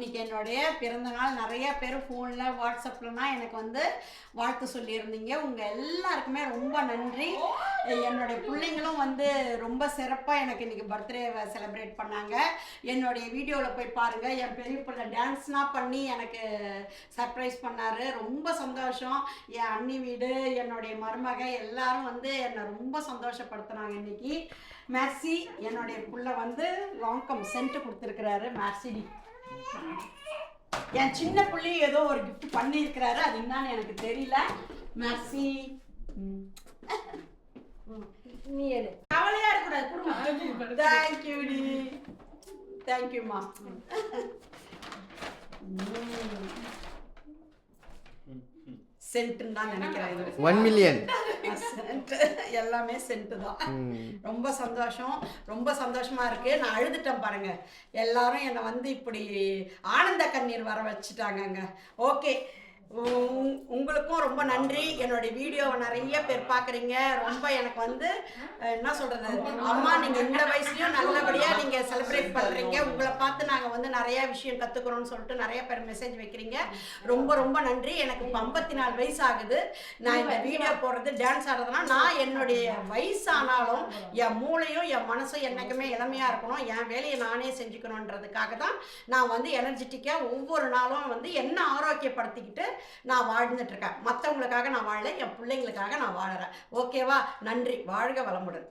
இன்னைக்கு என்னுடைய பிறந்தநாள். நிறைய பேர் ஃபோனில் வாட்ஸ்அப்லலாம் எனக்கு வந்து வாழ்த்து சொல்லியிருந்தீங்க. உங்கள் எல்லாருக்குமே ரொம்ப நன்றி. என்னுடைய பிள்ளைங்களும் வந்து ரொம்ப சிறப்பாக எனக்கு இன்றைக்கி பர்த்டே செலிப்ரேட் பண்ணாங்க. என்னுடைய வீடியோவில் போய் பாருங்கள். என் பெரிய பிள்ளை டான்ஸ்லாம் பண்ணி எனக்கு சர்ப்ரைஸ் பண்ணார். ரொம்ப சந்தோஷம். என் அண்ணி வீடு, என்னுடைய மருமக எல்லாரும் வந்து என்னை ரொம்ப சந்தோஷப்படுத்துனாங்க இன்னைக்கு. மேர்சி, என்னுடைய பிள்ளை வந்து லாங்கம் சென்ட் கொடுத்துருக்கிறாரு. மேர்சிடி, என் சின்ன பிள்ளை ஏதோ ஒரு கிஃப்ட் பண்ணியிருக்கிறாரு, அது என்னன்னு எனக்கு தெரியல. மேர்சி, நீ எடு, கவலையா இருக்கக்கூடாது, குடும்பம். தேங்க்யூடி, தேங்க்யூம்மா. சென்ட்னு தான் நினைக்கிறேன். 1 மில்லியன் சென்ட், எல்லாமே சென்ட் தான். ரொம்ப சந்தோஷம், ரொம்ப சந்தோஷமா இருக்கு. நான் அழுதுட்டேன் பாருங்க. எல்லாரும் என்னை வந்து இப்படி ஆனந்த கண்ணீர் வர வச்சுட்டாங்கங்க. ஓகே, உங்களுக்கும் ரொம்ப நன்றி. என்னுடைய வீடியோவை நிறைய பேர் பார்க்குறீங்க. ரொம்ப எனக்கு வந்து என்ன சொல்கிறது, அம்மா நீங்கள் இந்த வயசுலையும் நல்லபடியாக நீங்கள் செலிப்ரேட் பண்ணுறீங்க. உங்களை பார்த்து நாங்கள் வந்து நிறையா விஷயம் கற்றுக்குறோன்னு சொல்லிட்டு நிறைய பேர் மெசேஜ் வைக்கிறீங்க. ரொம்ப ரொம்ப நன்றி. எனக்கு இப்போ 54 வயசு ஆகுது. நான் இந்த வீடியோ போடுறது, டான்ஸ் ஆடுறதுனா, நான் என்னுடைய வயசானாலும் என் மூளையும் என் மனசும் என்றைக்குமே இளமையாக இருக்கணும். என் வேலையை நானே செஞ்சுக்கணுன்றதுக்காக தான் நான் வந்து எனர்ஜெட்டிக்காக ஒவ்வொரு நாளும் வந்து என்ன ஆரோக்கியப்படுத்திக்கிட்டு நான் வாழ்ந்துட்டு இருக்கேன். மற்றவங்களுக்காக நான் வாழல, என் பிள்ளைங்களுக்காக நான் வாழறேன். ஓகேவா? நன்றி. வாழ்க வளமுடன்.